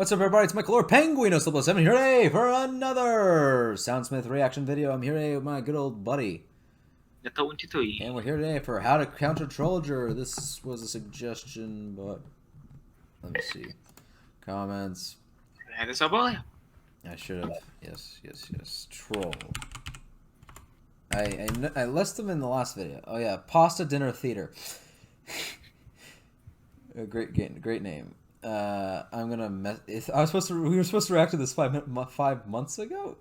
What's up, everybody? It's Michael or Penguinos007 here today for another Soundsmith reaction video. I'm here today with my good old buddy. And we're here today for how to counter Trolldier. This was a suggestion, but let me see. Comments. I should have. Yes. Troll. I listed them in the last video. Oh yeah, Pasta Dinner Theater. A great name. I'm gonna we were supposed to react to this 5 months ago.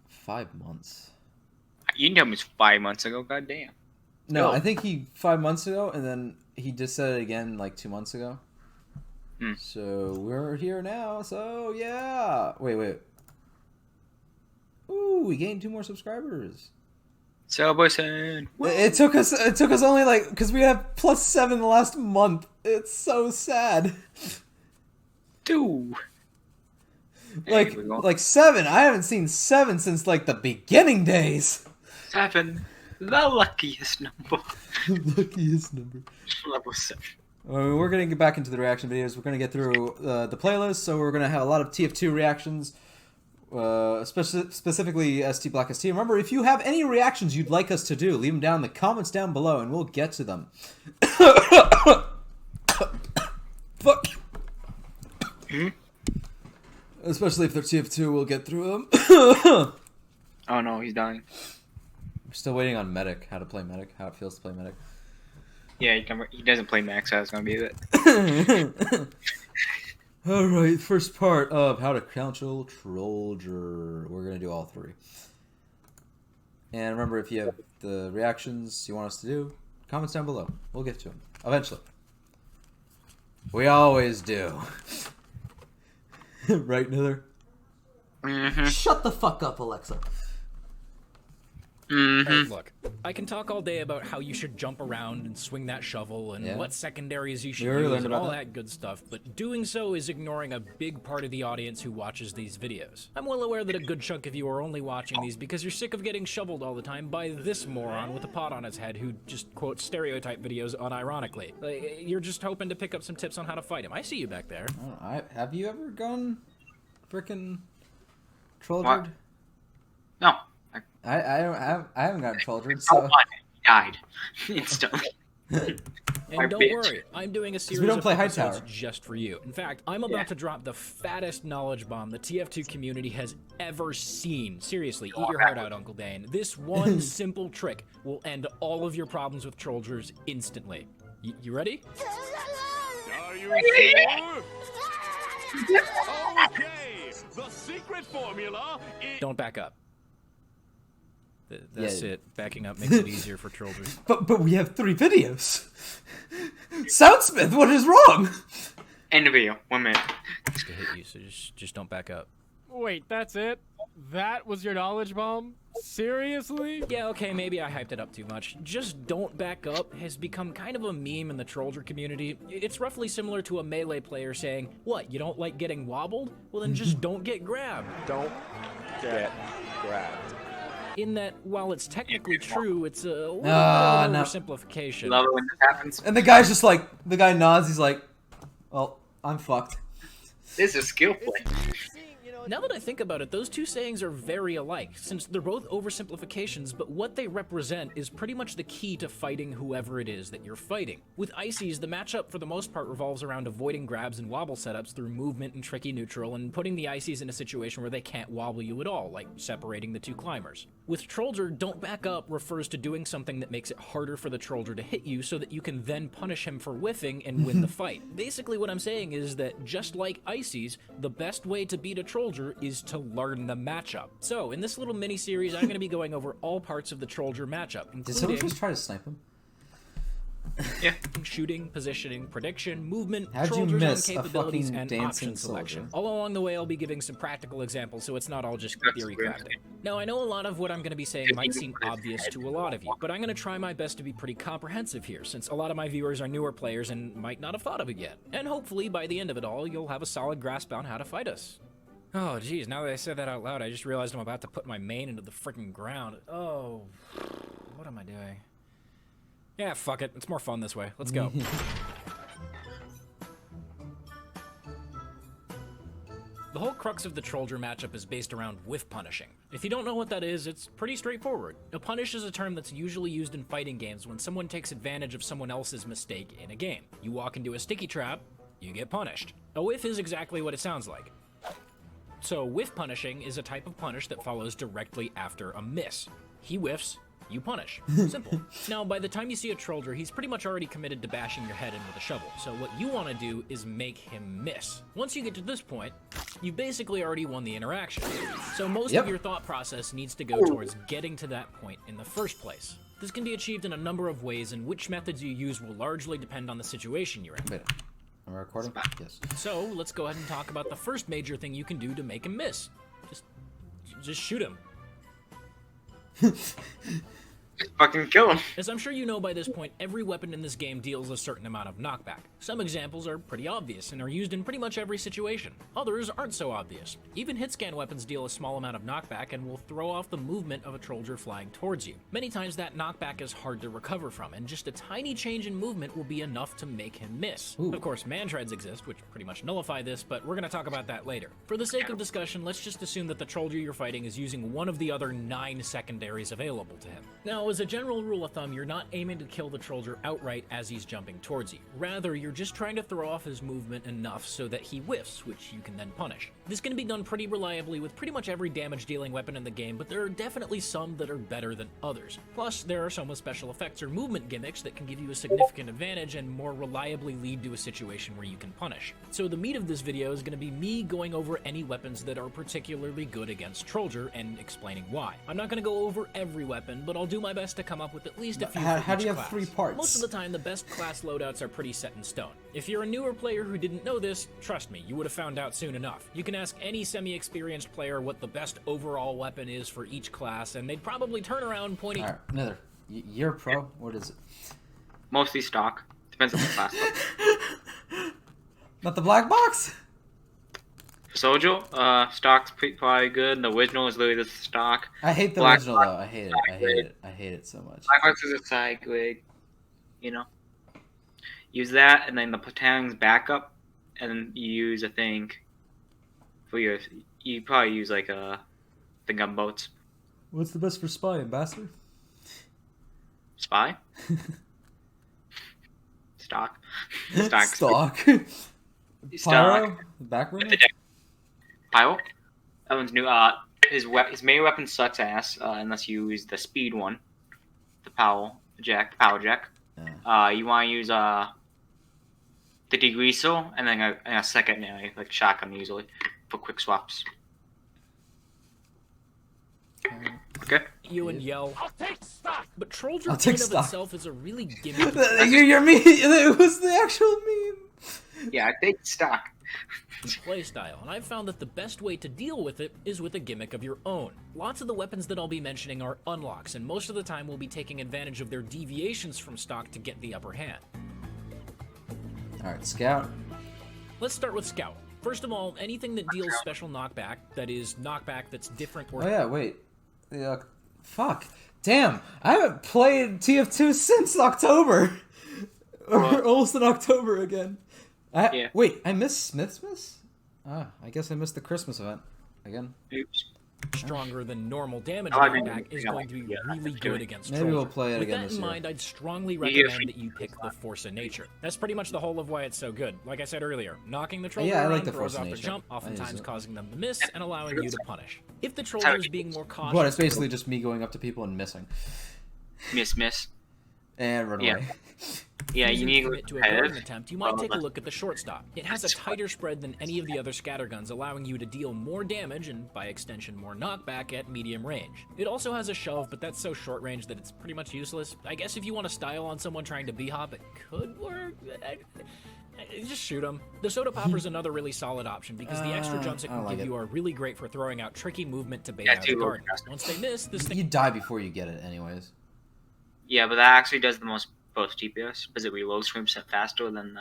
5 months. You know it's 5 months ago. Goddamn. No, I think 5 months ago, and then he just said it again like 2 months ago. So we're here now. So yeah. Wait. Ooh, we gained 2 more subscribers. Celebration. It took us only like, because we have +7 the last month. It's so sad. 2. Like 7. I haven't seen 7 since like the beginning days. 7. The luckiest number. Luckiest number. Level 7. We're going to get back into the reaction videos. We're going to get through the playlist, so we're going to have a lot of TF2 reactions. Specifically ST Black ST. Remember, if you have any reactions you'd like us to do, leave them down in the comments down below and we'll get to them. Fuck. Especially if they're TF2, we'll get through them. Oh no, he's dying. We're still waiting on Medic, how to play Medic, how it feels to play Medic. Yeah, he doesn't play Max, so it's gonna be it. Alright, first part of how to counter Trolldier. We're gonna do all 3. And remember, if you have the reactions you want us to do, comments down below. We'll get to them. Eventually. We always do. Right, Nether? Shut the fuck up, Alexa. Hey, look, I can talk all day about how you should jump around and swing that shovel and what secondaries you should use and all that good stuff, but doing so is ignoring a big part of the audience who watches these videos. I'm well aware that a good chunk of you are only watching these because you're sick of getting shoveled all the time by this moron with a pot on his head who just quotes stereotype videos unironically. You're just hoping to pick up some tips on how to fight him. I see you back there. Have you ever gone frickin' Trolldier? No. I haven't gotten Trolldier, so... He died. Instantly. And don't worry, I'm doing a series of episodes Hightower just for you. In fact, I'm about to drop the fattest knowledge bomb the TF2 community has ever seen. Seriously, eat your heart out, Uncle Dane. This one simple trick will end all of your problems with Trolldiers instantly. You ready? Are you sure? Okay, the secret formula is... Don't back up. That's it. Backing up makes it easier for Trolldiers. But we have 3 videos. Soundsmith, what is wrong? End of video. 1 minute. To hit you, so just don't back up. Wait, that's it? That was your knowledge bomb? Seriously? Yeah, okay, maybe I hyped it up too much. Just don't back up has become kind of a meme in the Trolldier community. It's roughly similar to a melee player saying, what, you don't like getting wobbled? Well then just don't get grabbed. Don't get grabbed. In that, while it's technically true, it's a little bit of an oversimplification. Love it when this happens. And the guy's just like, the guy nods, he's like, well, I'm fucked. This is skill play. Now that I think about it, those two sayings are very alike, since they're both oversimplifications, but what they represent is pretty much the key to fighting whoever it is that you're fighting. With Ices, the matchup for the most part revolves around avoiding grabs and wobble setups through movement and tricky neutral, and putting the Ices in a situation where they can't wobble you at all, like separating the 2 climbers. With Trolldier, don't back up refers to doing something that makes it harder for the Trolldier to hit you so that you can then punish him for whiffing and win the fight. Basically what I'm saying is that just like Ices, the best way to beat a Trolldier is to learn the matchup. So, in this little mini-series, I'm going to be going over all parts of the Trolldier matchup, including... Did someone just try to snipe him? Yeah. Shooting, positioning, prediction, movement, How'd you Trolldiers' miss own a capabilities, fucking and dancing option selection. soldier? All along the way, I'll be giving some practical examples, so it's not all just theory crafting. Now, I know a lot of what I'm going to be saying might seem obvious to a lot of you, but I'm going to try my best to be pretty comprehensive here, since a lot of my viewers are newer players and might not have thought of it yet. And hopefully, by the end of it all, you'll have a solid grasp on how to fight us. Oh, geez, now that I said that out loud, I just realized I'm about to put my main into the freaking ground. Oh, what am I doing? Yeah, fuck it. It's more fun this way. Let's go. The whole crux of the Trolldier matchup is based around whiff punishing. If you don't know what that is, it's pretty straightforward. A punish is a term that's usually used in fighting games when someone takes advantage of someone else's mistake in a game. You walk into a sticky trap, you get punished. A whiff is exactly what it sounds like. So whiff punishing is a type of punish that follows directly after a miss. He whiffs, you punish. Simple. Now, by the time you see a Trolldier, he's pretty much already committed to bashing your head in with a shovel, so what you want to do is make him miss. Once you get to this point, you've basically already won the interaction. So most of your thought process needs to go towards getting to that point in the first place. This can be achieved in a number of ways, and which methods you use will largely depend on the situation you're in. Wait, am I recording? Yes. So, let's go ahead and talk about the first major thing you can do to make him miss. Just shoot him. Fucking kill him. As I'm sure you know by this point, every weapon in this game deals a certain amount of knockback. Some examples are pretty obvious and are used in pretty much every situation. Others aren't so obvious. Even hit-scan weapons deal a small amount of knockback and will throw off the movement of a Trolldier flying towards you. Many times that knockback is hard to recover from, and just a tiny change in movement will be enough to make him miss. Of course, man-treads exist, which pretty much nullify this, but we're going to talk about that later. For the sake of discussion, let's just assume that the Trolldier you're fighting is using one of the other 9 secondaries available to him. Now, as a general rule of thumb, you're not aiming to kill the Trolldier outright as he's jumping towards you. Rather, you're just trying to throw off his movement enough so that he whiffs, which you can then punish. This can be done pretty reliably with pretty much every damage-dealing weapon in the game, but there are definitely some that are better than others. Plus, there are some with special effects or movement gimmicks that can give you a significant advantage and more reliably lead to a situation where you can punish. So the meat of this video is going to be me going over any weapons that are particularly good against Trolldier and explaining why. I'm not going to go over every weapon, but I'll do my best to come up with at least a few How do you have class. 3 parts? Most of the time, the best class loadouts are pretty set in stone. If you're a newer player who didn't know this, trust me, you would have found out soon enough. You can ask any semi-experienced player what the best overall weapon is for each class, and they'd probably turn around pointing... Alright, Nether, you're a pro? What is it? Mostly stock. Depends on the class. Not the black box? For Soldier, stock's probably good. The original is literally just stock. I hate the Black original box, though. I hate it. I hate it so much. Black box is a side grade. You know? Use that, and then the Platang's backup, and then you use, I think, for your... You probably use, like, the gunboats. What's the best for spy, ambassador? Spy? Stock. Stock. Pyro? Back room? Pyro? That one's new. His main weapon sucks ass, unless you use the speed one. The power jack. Yeah. You want to use, the degreaser, and then a secondary, like shotgun usually, for quick swaps. Okay. You and yell, I'll take stock. but Trolldier I'll in take of stock. itself is a really gimmicky You're me. It was the actual meme. Yeah, I take stock. playstyle, and I've found that the best way to deal with it is with a gimmick of your own. Lots of the weapons that I'll be mentioning are unlocks, and most of the time we'll be taking advantage of their deviations from stock to get the upper hand. Alright, Scout. Let's start with Scout. First of all, anything that deals special knockback, that is, knockback that's different or... Oh yeah, wait. Fuck. Damn, I haven't played TF2 since October. Or almost in October again. Yeah. Wait, I missed Smith's? Ah, I guess I missed the Christmas event. Again. Oops. stronger than normal damage I mean, knockback is going to be really good against Maybe Trolldier. we'll play it With again that this in year. mind, I'd strongly recommend that you pick the Force of Nature. That's pretty much the whole of why it's so good. Like I said earlier, knocking the Trolldier Yeah, I like around the throws Force of off their Nature. jump, I use oftentimes it. causing them to miss and allowing you to punish. If the Trolldier is being more cautious... But it's basically just me going up to people and missing. Miss. And run Yeah. away. Yeah, you need to commit to a competitive. guarding attempt, you might take a look at the shortstop. It has a tighter spread than any of the other scatterguns, allowing you to deal more damage and, by extension, more knockback at medium range. It also has a shove, but that's so short range that it's pretty much useless. I guess if you want to style on someone trying to b-hop, it could work. Just shoot them. The Soda Popper's another really solid option because the extra jumps it I don't can like give it. you are really great for throwing out tricky movement to bait Yeah, out too the low garden. cost. Once they miss, this thing You die before you get it, anyways. Yeah, but that actually does the most DPS because it reloads 20% faster than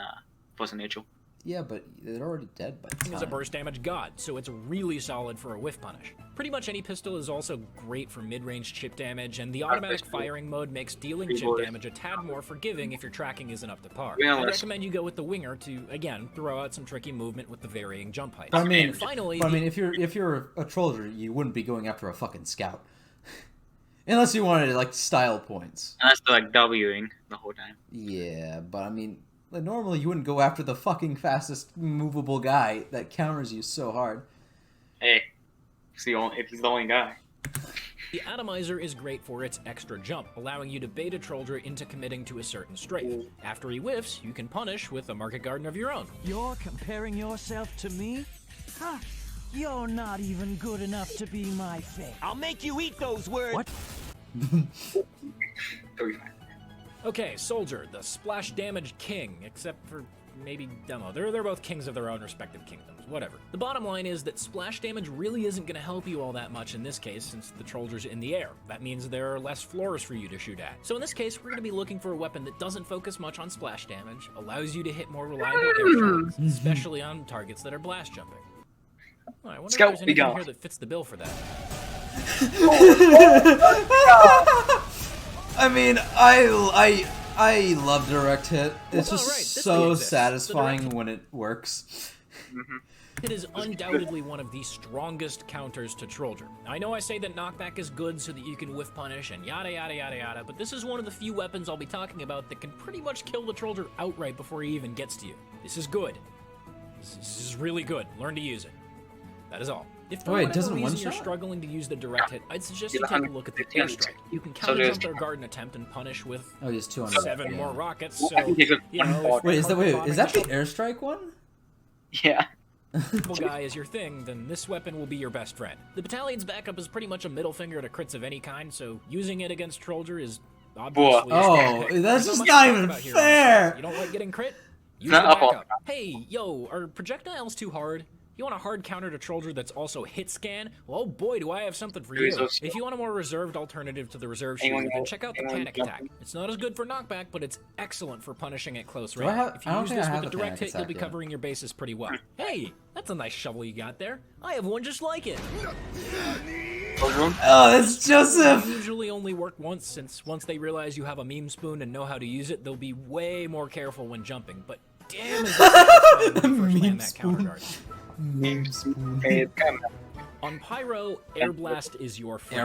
Force of Nature. Yeah, but they're already dead by the time. Is a burst damage god, so it's really solid for a whiff punish. Pretty much any pistol is also great for mid-range chip damage, and the automatic firing mode makes dealing chip damage a tad more forgiving if your tracking isn't up to par. I recommend you go with the winger to, again, throw out some tricky movement with the varying jump height. And finally, if you're a Trolldier, you wouldn't be going after a fucking scout. Unless you wanted, like, style points. Unless they're, like, Wing the whole time. Yeah, but I mean, like, normally you wouldn't go after the fucking fastest movable guy that counters you so hard. Hey, if he's the only guy. The Atomizer is great for its extra jump, allowing you to bait a Trolldier into committing to a certain strafe. After he whiffs, you can punish with a Market Garden of your own. You're comparing yourself to me? Ha! You're not even good enough to be my fate. I'll make you eat those words! What? Okay, Soldier, the splash damage king, except for maybe Demo. They're both kings of their own respective kingdoms, whatever. The bottom line is that splash damage really isn't going to help you all that much in this case, since the Trollder's in the air. That means there are less floors for you to shoot at. So in this case, we're going to be looking for a weapon that doesn't focus much on splash damage, allows you to hit more reliable air shots, especially on targets that are blast jumping. Oh, I wonder if there's anything here that fits the bill for that. I mean, I love direct hit. It's just so satisfying when it works. It is undoubtedly one of the strongest counters to Trolldier. I know I say that knockback is good so that you can whiff punish and yada yada yada yada, but this is one of the few weapons I'll be talking about that can pretty much kill the Trolldier outright before he even gets to you. This is good. This is really good. Learn to use it. That is all. If for whatever reason you're struggling to use the direct hit, I'd suggest you take a look at the airstrike. You can counter-jump their garden attempt and punish with 7 more rockets, so, you know... Wait, is that the airstrike one? Yeah. If guy is your thing, then this weapon will be your best friend. The battalion's backup is pretty much a middle finger to crits of any kind, so using it against Trolldier is obviously... that's just not even fair! You don't like getting crit? Use the backup. Hey, yo, are projectiles too hard? You want a hard counter to Trolldier that's also hit scan? Well, oh boy, do I have something for you. If you want a more reserved alternative to the reserve shooter, then check out the Panic Attack. It's not as good for knockback, but it's excellent for punishing at close range. If you use this with a direct hit, you'll be covering your bases pretty well. Hey, that's a nice shovel you got there. I have one just like it. Oh, that's Joseph! They usually only work once, since once they realize you have a meme spoon and know how to use it, they'll be way more careful when jumping, but damn is that meme spoon. On Pyro, Air Blast is your friend.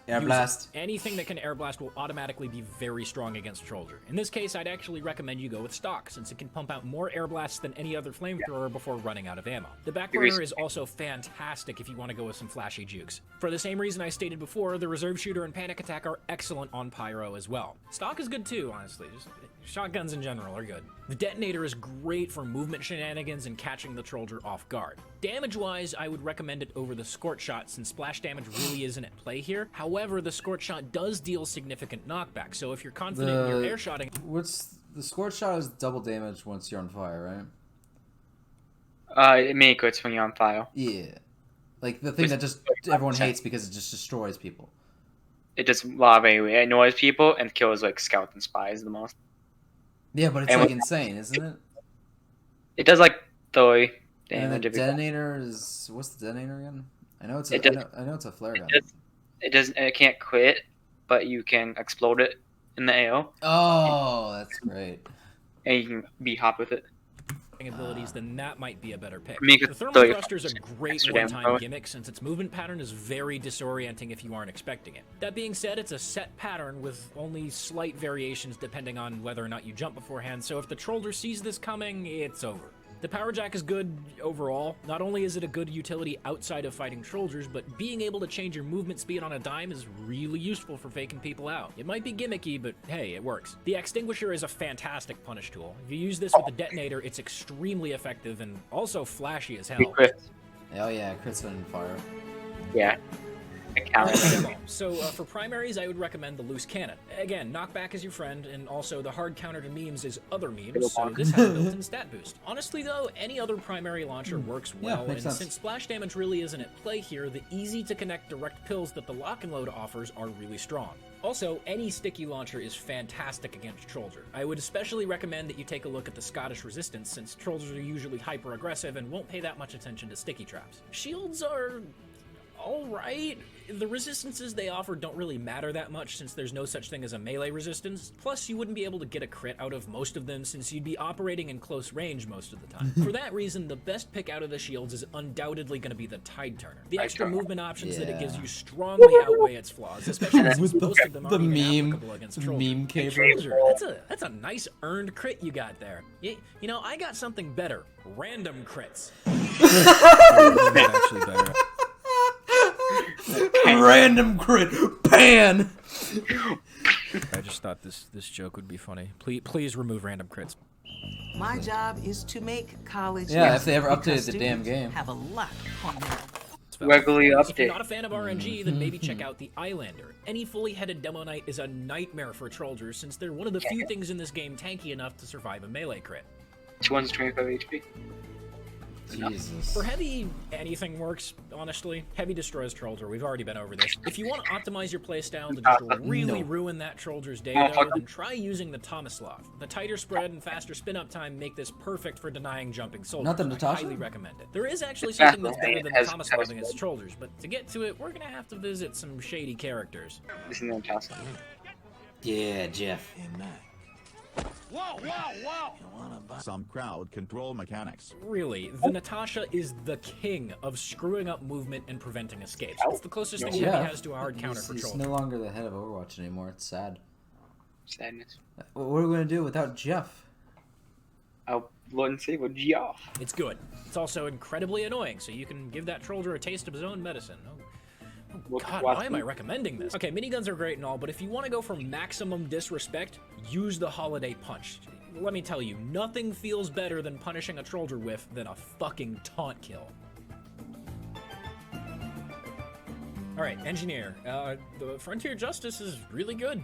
Air Blast. Anything that can Air Blast will automatically be very strong against Trolldier. In this case, I'd actually recommend you go with stock, since it can pump out more Air Blasts than any other flamethrower before running out of ammo. The backburner is also fantastic if you want to go with some flashy jukes. For the same reason I stated before, the Reserve Shooter and Panic Attack are excellent on Pyro as well. Stock is good too, honestly. Just shotguns in general are good. The Detonator is great for movement shenanigans and catching the Trolldier off guard. Damage-wise, I would recommend it over the Scorch Shot, since splash damage really isn't at play here. However, the Scorch Shot does deal significant knockback, so if you're confident in your air shotting... The Scorch Shot is double damage once you're on fire, right? It may crits when you're on fire. Yeah. Like, the thing that just everyone hates because it just destroys people. It just it annoys people and kills, like, scouts and spies the most. Yeah, but it's, like, insane, isn't it? It does, like, 30 damage. And the detonator is... What's the detonator again? I know it's a flare gun. It can't crit, but you can explode it in the air. Oh, that's great. And you can be-hop with it. Abilities, then that might be a better pick. The Thermal Thruster is a great one-time gimmick, since its movement pattern is very disorienting if you aren't expecting it. That being said, it's a set pattern with only slight variations depending on whether or not you jump beforehand, so if the Trolldier sees this coming, it's over. The Power Jack is good overall. Not only is it a good utility outside of fighting Trolldiers, but being able to change your movement speed on a dime is really useful for faking people out. It might be gimmicky, but hey, it works. The Extinguisher is a fantastic punish tool. If you use this with the Detonator, it's extremely effective and also flashy as hell. Oh yeah, crits on fire. Yeah. So for primaries, I would recommend the Loose Cannon. Again, knockback is your friend, and also the hard counter to memes is other memes, so this has a built-in stat boost. Honestly though, any other primary launcher works well, and since splash damage really isn't at play here, the easy-to-connect direct pills that the Lock and Load offers are really strong. Also, any sticky launcher is fantastic against Trolldier. I would especially recommend that you take a look at the Scottish resistance, since Troldiers are usually hyper-aggressive and won't pay that much attention to sticky traps. Shields are alright. The resistances they offer don't really matter that much since there's no such thing as a melee resistance. Plus, you wouldn't be able to get a crit out of most of them since you'd be operating in close range most of the time. For that reason, the best pick out of the shields is undoubtedly going to to be the Tide Turner. The extra movement options that it gives you strongly outweigh its flaws, especially since most of them aren't even applicable against Trolldier. Meme cable. That's a nice earned crit you got there. You know, I got something better. Random crits. Actually better. Random crit. Pan. I just thought this joke would be funny. Please remove random crits. My job is to make college. Yeah, if they ever updated the damn game. Have a lot of fun. Regularly update. If you're not a fan of RNG, then maybe check out the Islander. Any fully headed Demo Knight is a nightmare for Trolldiers since they're one of the few things in this game tanky enough to survive a melee crit. 225 HP. Jesus. For heavy, anything works, honestly. Heavy destroys Trolldier, we've already been over this. If you want to optimize your playstyle to just really ruin that Trolldier's day, though, then try using the Tomislav. The tighter spread and faster spin-up time make this perfect for denying jumping soldiers. Not the Natasha? I highly recommend it. There is actually something that's better than the Tomislav against Trollders, but to get to it, we're gonna have to visit some shady characters. This is Natasha. Yeah, Jeff. Whoa, whoa, whoa! Some crowd control mechanics. Really, the Natasha is the king of screwing up movement and preventing escapes. It's the closest thing Heavy has to a hard counter for He's Trolldier. no longer the head of Overwatch anymore. It's sad. Sadness. What are we gonna do without Jeff? I'll load and save with Geoff. It's good. It's also incredibly annoying, so you can give that Trolldier a taste of his own medicine. Oh God, why am I recommending this? Okay, miniguns are great and all, but if you want to go for maximum disrespect, use the Holiday Punch. Let me tell you, nothing feels better than punishing a Trolldier whiff than a fucking taunt kill. Alright, Engineer. The Frontier Justice is really good.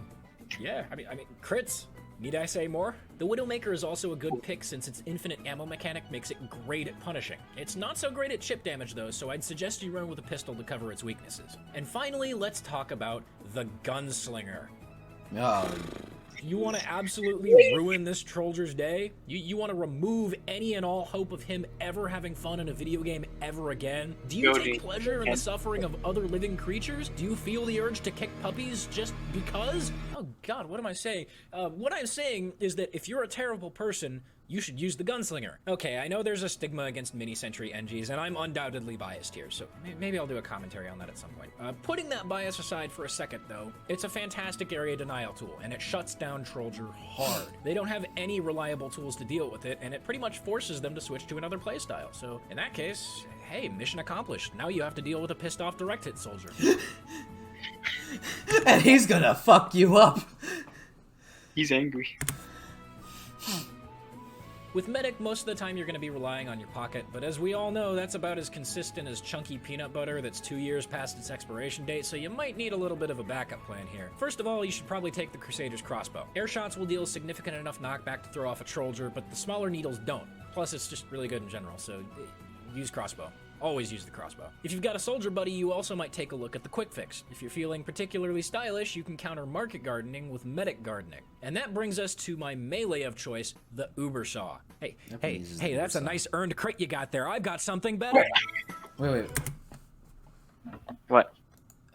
Yeah, I mean, crits. Need I say more? The Widowmaker is also a good pick since its infinite ammo mechanic makes it great at punishing. It's not so great at chip damage though, so I'd suggest you run with a pistol to cover its weaknesses. And finally, let's talk about the Gunslinger. Oh. You want to absolutely ruin this Trolldier's day? You want to remove any and all hope of him ever having fun in a video game ever again? Do you take pleasure in the suffering of other living creatures? Do you feel the urge to kick puppies just because? Oh God, what am I saying? What I'm saying is that if you're a terrible person, you should use the Gunslinger. Okay, I know there's a stigma against mini-century NGs, and I'm undoubtedly biased here, so maybe I'll do a commentary on that at some point. Putting that bias aside for a second, though, it's a fantastic area denial tool, and it shuts down Trolldier hard. They don't have any reliable tools to deal with it, and it pretty much forces them to switch to another playstyle. So, in that case, hey, mission accomplished. Now you have to deal with a pissed-off direct-hit soldier. And he's gonna fuck you up. He's angry. With Medic, most of the time you're going to be relying on your pocket, but as we all know, that's about as consistent as chunky peanut butter that's 2 years past its expiration date, so you might need a little bit of a backup plan here. First of all, you should probably take the Crusader's crossbow. Air shots will deal significant enough knockback to throw off a Trolldier, but the smaller needles don't. Plus, it's just really good in general, so use crossbow. Always use the crossbow. If you've got a soldier buddy, you also might take a look at the quick fix. If you're feeling particularly stylish, you can counter market gardening with medic gardening. And that brings us to my melee of choice, the Ubersaw. Hey, that's a nice earned crit you got there. I've got something better. Wait. What?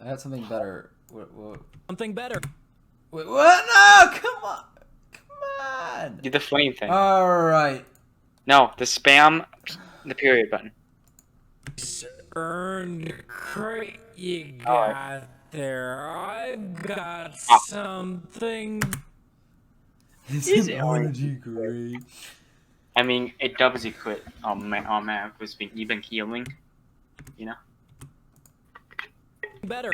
I had something better. What? Something better. Wait, what? No, come on. Do the flame thing. Alright. No, the spam, the period button. Earned crit you got there. I've got something. Is it RNG great? I mean, it doubles your crit on man, because you've been healing, you know? Better.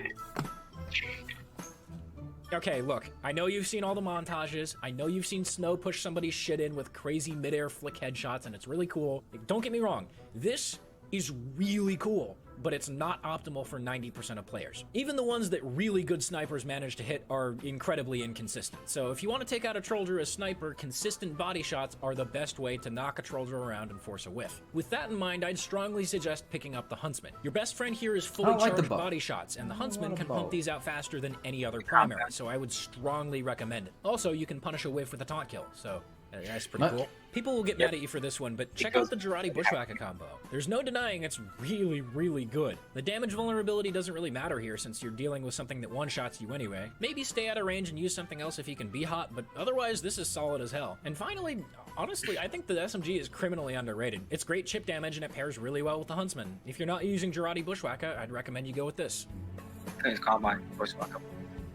Okay, look, I know you've seen all the montages, I know you've seen Snow push somebody's shit in with crazy mid-air flick headshots, and it's really cool. Don't get me wrong, this is really cool. but it's not optimal for 90% of players. Even the ones that really good snipers manage to hit are incredibly inconsistent. So if you want to take out a Trolldier as sniper, consistent body shots are the best way to knock a Trolldier around and force a whiff. With that in mind, I'd strongly suggest picking up the Huntsman. Your best friend here is fully charged body shots, and the Huntsman can pump these out faster than any other primary, so I would strongly recommend it. Also, you can punish a whiff with a taunt kill, so that's pretty cool. People will get mad at you for this one, but check out the Girardi Bushwhacker combo. There's no denying it's really, really good. The damage vulnerability doesn't really matter here since you're dealing with something that one-shots you anyway. Maybe stay out of range and use something else if you can be hot, but otherwise this is solid as hell. And finally, honestly, I think the SMG is criminally underrated. It's great chip damage and it pairs really well with the Huntsman. If you're not using Girardi Bushwhacker, I'd recommend you go with this. It's Combine Bushwhacker.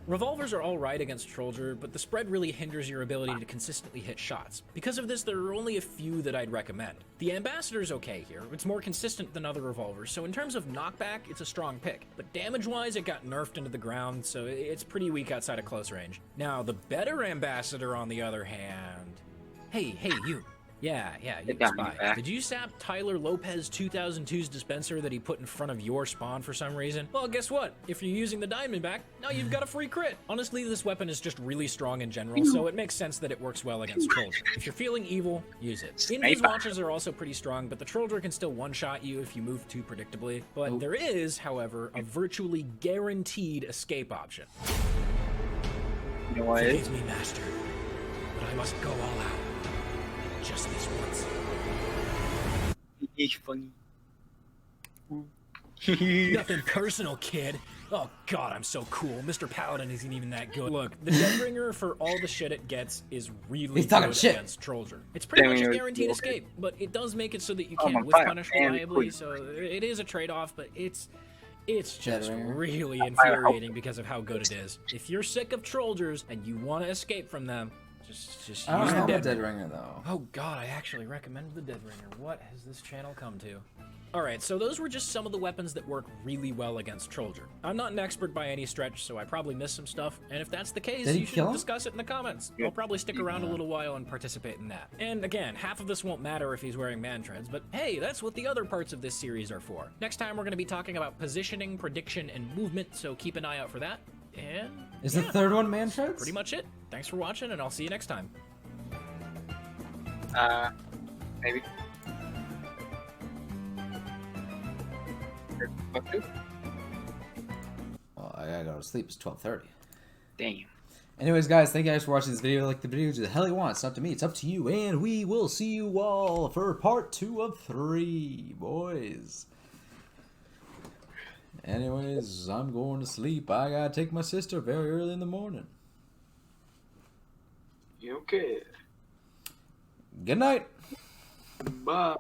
Revolvers are alright against Trolldier, but the spread really hinders your ability to consistently hit shots. Because of this, there are only a few that I'd recommend. The Ambassador's okay here, it's more consistent than other revolvers, so in terms of knockback, it's a strong pick. But damage-wise, it got nerfed into the ground, so it's pretty weak outside of close range. Now, the better Ambassador, on the other hand... Hey, you. Yeah, you spy. Did you sap Tyler Lopez 2002's dispenser that he put in front of your spawn for some reason? Well, guess what? If you're using the Diamondback, now you've got a free crit. Honestly, this weapon is just really strong in general, so it makes sense that it works well against Trolldier. If you're feeling evil, use it. Invis launchers are also pretty strong, but the Trolldier can still one-shot you if you move too predictably. But there is, however, a virtually guaranteed escape option. You know what? Forgive me, Master, but I must go all out. Just this once. He's funny. Nothing personal, kid. Oh god, I'm so cool. Mr. Paladin isn't even that good. Look, the Deathbringer, for all the shit it gets, is really good against Trolldier. It's pretty much a guaranteed escape, but it does make it so that you can whiff punish reliably, so it is a trade-off, but it's just really infuriating because of how good it is. If you're sick of Trolldiers and you want to escape from them, just use the Deadringer though. Oh god, I actually recommended the Deadringer. What has this channel come to? Alright, so those were just some of the weapons that work really well against Trolldier. I'm not an expert by any stretch, so I probably missed some stuff, and if that's the case, you should discuss it in the comments. I'll probably stick around a little while and participate in that. And again, half of this won't matter if he's wearing man treads, but hey, that's what the other parts of this series are for. Next time we're going to be talking about positioning, prediction, and movement, so keep an eye out for that. And is the third one man treads? Pretty much it. Thanks for watching, and I'll see you next time. Maybe. Well, I gotta go to sleep. It's 12:30. Damn. Anyways, guys, thank you guys for watching this video. Like the video, do the hell you want. It's up to me. It's up to you. And we will see you all for part 2 of 3, boys. Anyways, I'm going to sleep. I gotta take my sister very early in the morning. You okay? Good night. Bye.